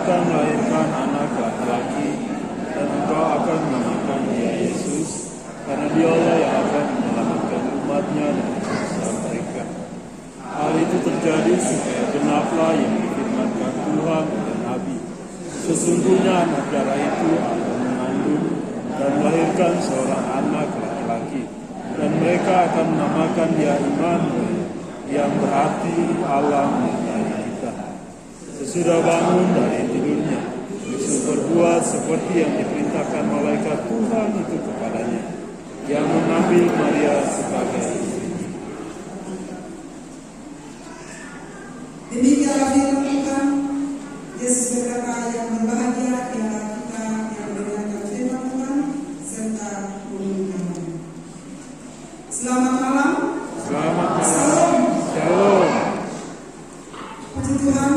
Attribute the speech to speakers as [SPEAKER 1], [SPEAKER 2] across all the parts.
[SPEAKER 1] akan melahirkan anak laki-laki, dan engkau akan menamakan dia Yesus, karena dialah yang akan menyelamatkan umatnya dari dosa mereka. Hal itu terjadi supaya genaplah yang difirmankan Tuhan oleh Nabi. Sesungguhnya anak darah itu akan mengandung dan melahirkan seorang anak laki-laki, dan mereka akan menamakan dia Immanuel, yang berarti Allah menyertai kita. Sesudah bangun dari tidurnya, Yusuf berbuat seperti yang diperintahkan malaikat Tuhan itu kepadanya, yang mengambil Maria sebagai istrinya.
[SPEAKER 2] Demikianlah firman Tuhan. Yesus berkata, yang berbahagia ialah kita yang mendengarkan firman Tuhan serta mengamalkannya. Selamat malam.
[SPEAKER 1] Selamat malam.
[SPEAKER 2] Salam.
[SPEAKER 1] Shalom.
[SPEAKER 2] Puji Tuhan,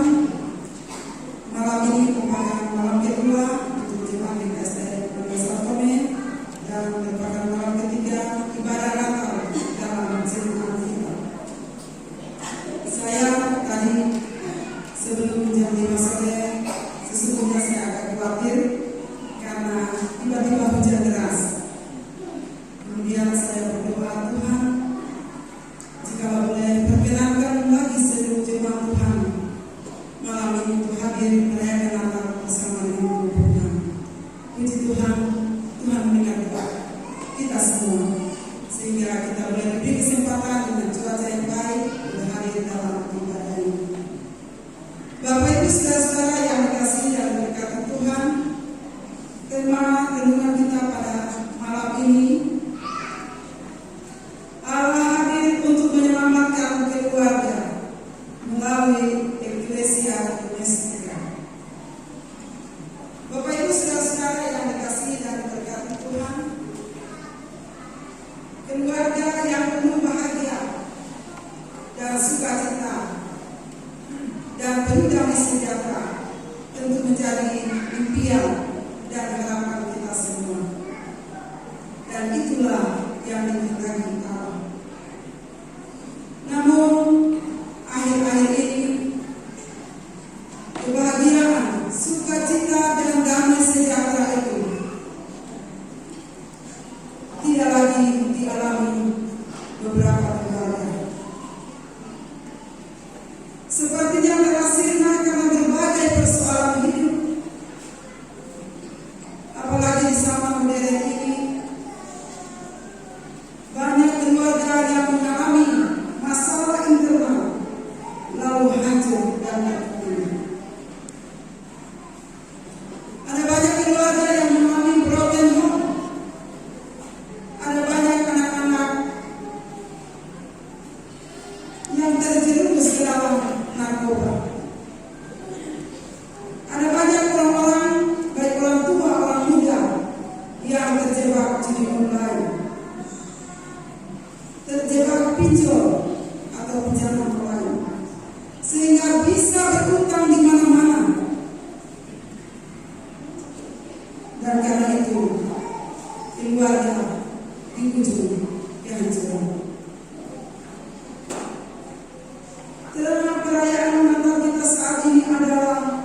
[SPEAKER 2] malam ini merupakan malam kedua untuk jemaat di KSDM Tome, dan merupakan malam ketiga ibadah Natal dalam jemaat kita. Saya tadi sebelum jam 5 sore sesungguhnya saya agak khawatir karena tiba-tiba hujan deras. Kemudian saya berdoa, Tuhan, jika boleh perkenankan lagi seluruh jemaat Tuhan malam ini untuk hadir merayakan Natal bersama dengan Tuhan. Puji Tuhan, Tuhan mendengar doa kita semua, sehingga kita boleh diberi kesempatan dengan cuaca yang baik untuk hadir dalam ibadah ini. Bapak Ibu saudara-saudara yang dikasihi dan diberkati Tuhan, tema renungan kita pada malam ini, Allah hadir untuk menyelamatkan keluarga melalui Eklesia Domestika. Bapak Ibu saudara-saudara yang dikasihi dan diberkati Tuhan, keluarga yang penuh bahagia dan sukacita dan penuh damai sejahtera tentu menjadi impian dan harapan kita semua. Dan itulah yang dikehendaki Allah. Namun akhir-akhir ini kebahagiaan, sukacita dan damai sejahtera itu tidak lagi dialami beberapa keluarga. Sepertinya telah sirna karena berbagai persoalan hidup, apalagi di zaman modern ini. Banyak keluarga yang mengalami masalah internal lalu hancur dan terpuruk. Ada banyak keluarga yang mengalami broken home. Ada banyak anak-anak yang terjerumus ke dalam narkoba. Ada banyak orang-orang, baik orang tua, orang muda, yang terjebak judi online, terjebak pinjol atau pinjaman online, sehingga bisa berutang di mana-mana. Dan karena itu keluarga di ujung kehancuran. Tema perayaan Natal kita saat ini adalah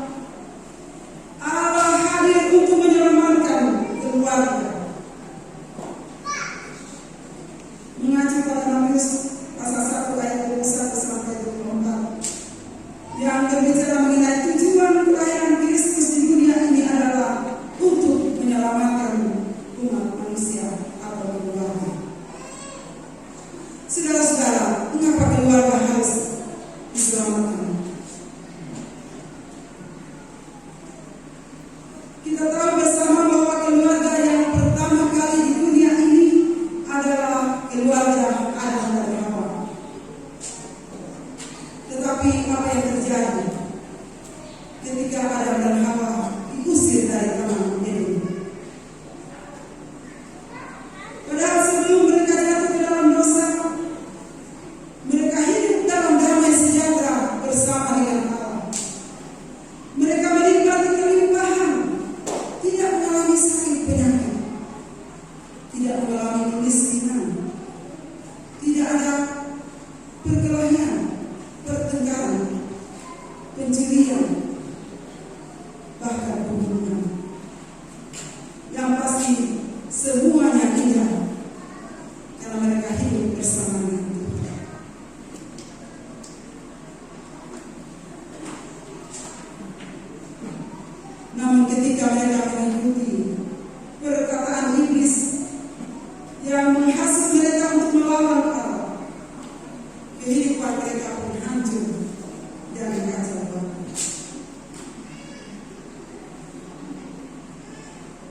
[SPEAKER 2] Allah hadir untuk menyelamatkan keluarga. Mengacu pada Matius pasal 1 ayat 21 sampai 24 yang berbicara mengenai tujuan kelahiran Kristus di dunia ini adalah untuk menyelamatkan umat manusia atau keluarga. Saudara-saudara, mengapa keluarga harus diselamatkan? Kita tahu bersama bahwa keluarga yang pertama kali di dunia ini adalah keluarga Adam dan Hawa. Tetapi apa yang terjadi ketika Adam dan Hawa diusir dari Taman Eden? Padahal sebelum mereka jatuh ke dalam dosa, mereka hidup dalam damai sejahtera bersama dengan Allah. Mereka menikmati kelimpahan, tidak mengalami sakit penyakit, tidak mengalami kemiskinan, tidak ada perkelahian, pertengkaran, pencurian, ketika mereka mengikuti perkataan iblis yang menghasut mereka untuk melawan Allah, kehidupan mereka pun hancur dan kacau balau.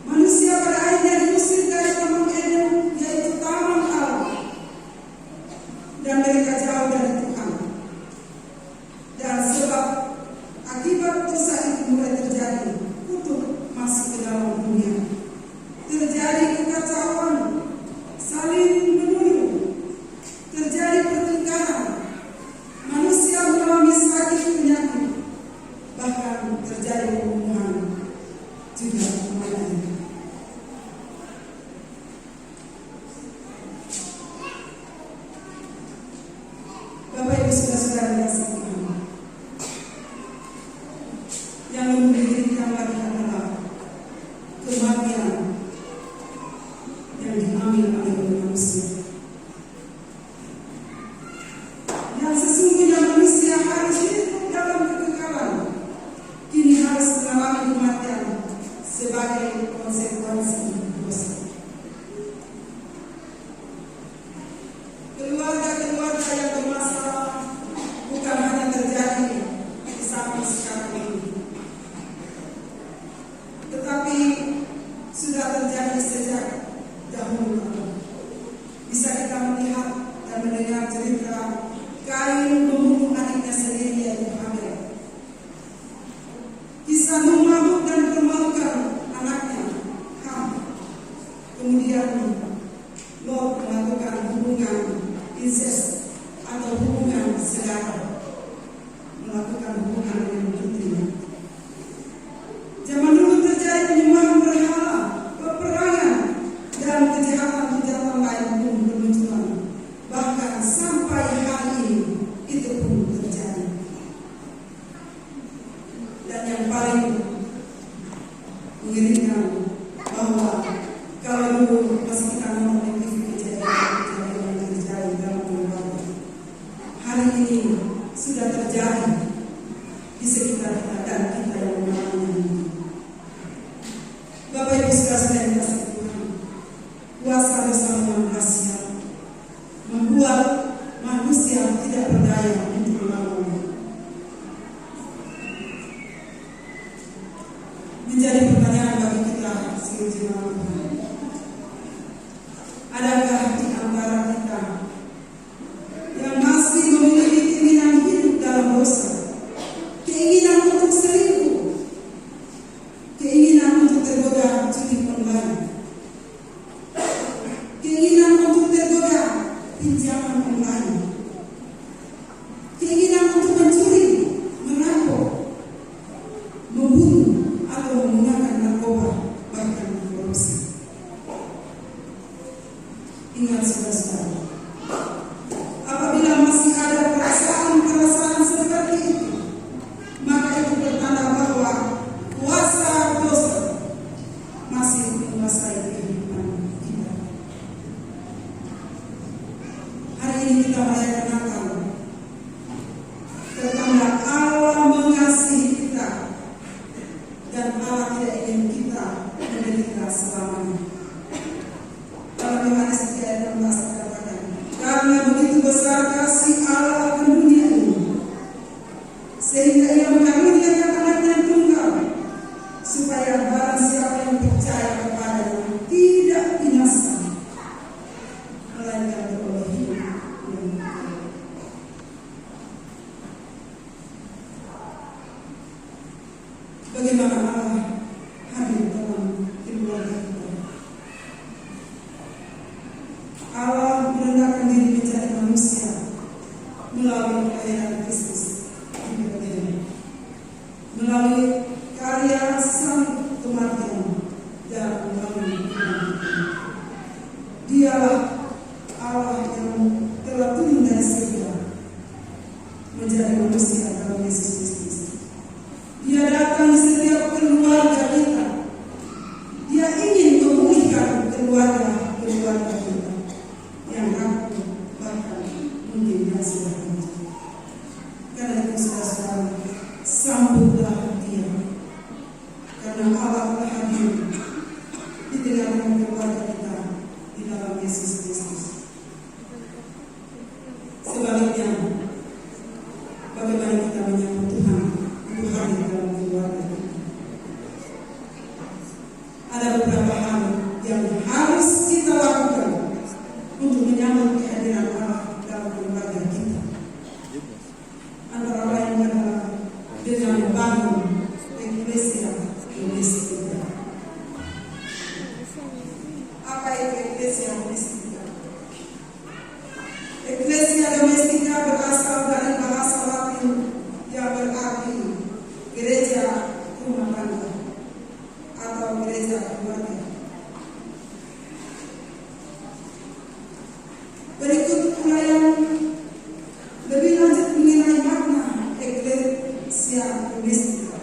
[SPEAKER 2] Manusia pada akhirnya diusir dari taman Eden, yaitu taman Allah, dan mereka jauh dari Tuhan. Dan sebab akibat dosa itu mulai terjadi kutuk masuk ke dalam dunia. Terjadi kekacauan, saling menuduh, terjadi pertengkaran, manusia mengalami sakit penyakit, bahkan terjadi pembunuhan juga kematian. Bapak Ibu saudara-saudara yang dikasihi Tuhan, yang memungkinkan lagi adalah kematian yang diambil oleh manusia. Yang sesungguhnya manusia harus hidup dalam kekekalan, kini harus mengalami kematian sebagai konsekuensi dosa. Keluarga-keluarga yang bermasalah bukan hanya terjadi di zaman sekarang ini, tetapi sudah terjadi sejak dahulu. Bisa kita melihat dan mendengar cerita Kain membunuh adiknya sendiri, yaitu Habel. Kisah memabuk dan mempermalukan anaknya Ham. Kemudian Lot melakukan hubungan incest atau hubungan saudara, melakukan hubungan dengan putrinya. Zaman dulu terjadi penyembahan berhala, peperangan, dan kejahatan-kejahatan lain pun bermunculan. Bahkan sampai hari ini itu pun terjadi. Dan yang paling mengerikan bahwa kalau dulu masih kita menonton kejadian yang terjadi dalam keluarga, hari ini sudah terjadi di sekitar kita dan kita yang mengalaminya. Bapak Ibu saudara yang dikasihi Tuhan, kuasa dosa yang dahsyat membuat manusia tidak berdaya untuk melawannya. Menjadi pertanyaan bagi kita seluruh jemaat Tuhan, adakah di antara kita yang masih memiliki keinginan hidup dalam dosa, keinginan untuk selingkuh, keinginan untuk tergoda judi online, keinginan untuk tergoda pinjaman online, keinginan untuk mencuri, merampok, membunuh, atau menggunakan narkoba, bahkan korupsi? Ingat saudara-saudara, apabila masih ada perasaan-perasaan seperti itu, maka itu bertanda bahwa kuasa dosa masih menguasai kehidupan kita. Hari ini kita merayakan Natal, pertanda Allah mengasihi kita dan Allah tidak ingin kita menderita selamanya. Dalam Yohanes 3 ayat 16 dikatakan, karena begitu besar kasih Allah akan dunia ini, sehingga Ia mengaruniakan Anaknya yang tunggal, supaya barang siapa yang percaya kepadanya tidak binasa, melainkan beroleh hidup yang kekal. Bagaimana Allah hadir dalam keluarga kita? Allah merendahkan diri menjadi manusia melalui kelahiran Kristus di Betlehem, melalui karya sang kematian dan melalui kematian. Dialah Allah yang telah turun dari surga menjadi manusia dalam Yesus Kristus. Dia datang di setiap keluarga kita. Dia ingin memulihkan keluarga-keluarga kita yang rapuh, bahkan mungkin yang sudah hancur. Karena itu saudara-saudara, sambutlah Dia, karena Allah dengan membangun eklesia domestika. Apa itu eklesia domestika? Eklesia domestika berasal dari bahasa Latin yang berarti gereja rumah tangga atau gereja keluarga. Berikut uraian lebih lanjut mengenai makna eklesia domestika.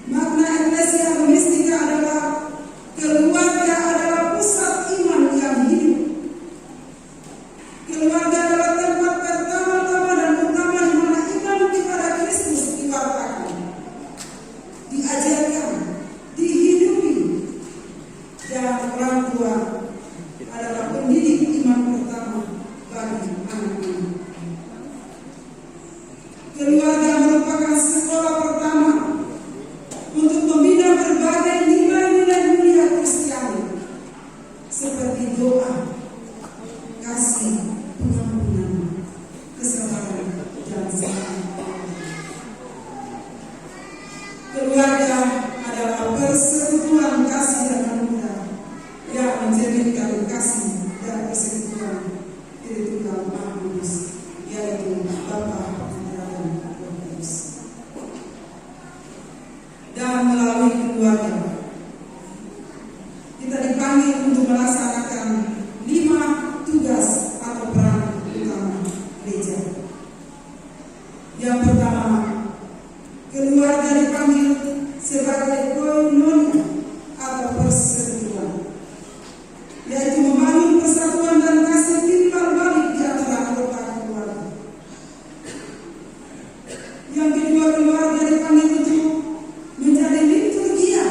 [SPEAKER 2] Makna eklesia domestika adalah keluarga adalah pusat iman yang hidup. Keluarga adalah tempat pertama-tama dan utama di mana iman kepada Kristus diwartakan, diajarkan, dihidupi, dan orang tua adalah pendidik iman pertama bagi anak-anak. Keluarga merupakan sekolah pertama untuk membina berbagai nilai-nilai mulia Kristiani seperti doa, kasih, pengampunan, kesabaran, dan sabar. Keluarga adalah persekutuan kasih dan anugerah yang mencerminkan kasih dan persekutuan dari Tuhan Maha Kudus, yaitu Bapa, Putra, dan Roh Kudus. Dan melalui keluarga kita dipanggil untuk melaksanakan 5 tugas atau peran utama gereja. Yang pertama, keluarga dipanggil sebagai koinonia atau persekutuan, yaitu membangun persatuan dan kasih timbal balik di antara anggota keluarga. Yang kedua, keluarga dipanggil untuk menjadi liturgia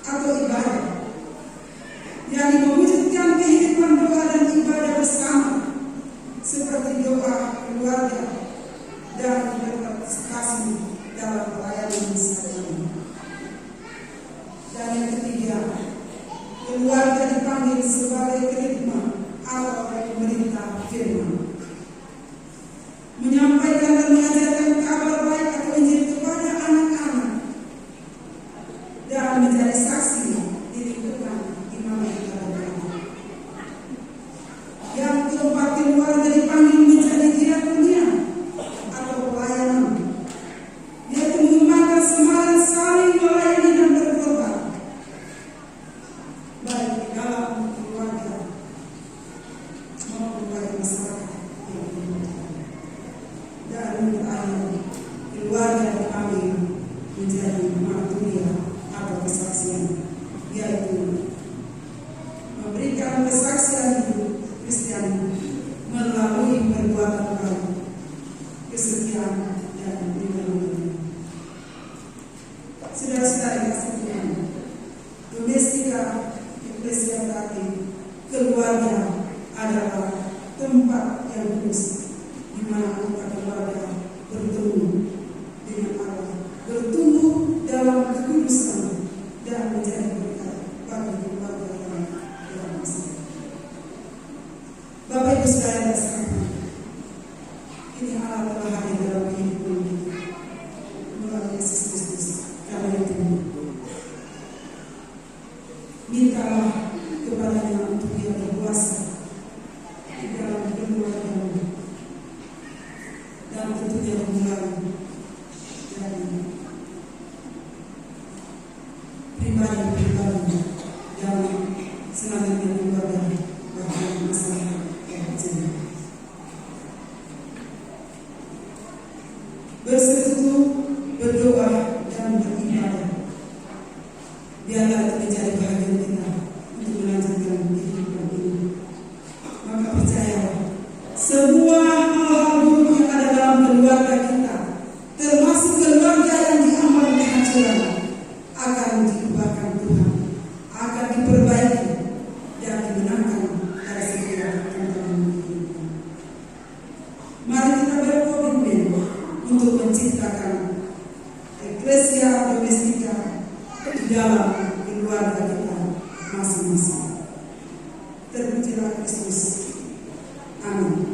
[SPEAKER 2] atau ibadah, yang mewujudkan kehidupan doa dan ibadah bersama seperti doa keluarga dan berpartisipasi dalam pelayanan misa ini. Dan yang ketiga, keluarga dipanggil sebagai kerigma atau pemerintah firman, menyampaikan dan mengajarkan kabar baik atau Injil kepada anak-anak dan menjadi saksi di lingkungan di mana kita berada. Yang keempat, keluarga dipanggil menjadi diakonia atau pelayanan, yaitu mengembangkan semangat saling melayani dan berkorban, baik di dalam keluarga maupun bagi masyarakat yang dibutuhkan. Dan yang terakhir, keluarga dipanggil menjadi marturia atau kesaksian, yaitu memberikan kesaksian hidup Kristiani melalui perbuatan baik, kesetiaan, dan perlindungan. Saudara-saudara yang kasih Tuhan, domestika eklesia berarti keluarga adalah tempat yang kudus di mana anggota keluarga bertemu dengan Allah, bertumbuh dalam kekudusan dan menjadi berkat bagi keluarga yang bermasalah. Bapak Ibu sekalian bersama, ini Allah telah hadir dalam kehidupan kita melalui Yesus Kristus. Karena itu, mintalah kepadanya untuk Dia berkuasa di dalam keluarga dan tentunya memulai dari pribadi-pribadi yang selanjutnya keluarga bahkan masyarakat yang kecil. Bersekutu, berdoa, dan beribadah, biarlah itu menjadi bahagian kita untuk melanjutkan kehidupan ini. Maka percayalah, semua hal-hal buruk yang ada dalam keluarga kita, termasuk keluarga yang diambang kehancuran, akan diubahkan Tuhan, akan diperbaiki dan dimenangkan dari setiap tantangan kehidupan. Mari kita berkomitmen untuk menciptakan eklesia domestika di dalam keluarga kita masing-masing. Terpujilah Kristus. Amin.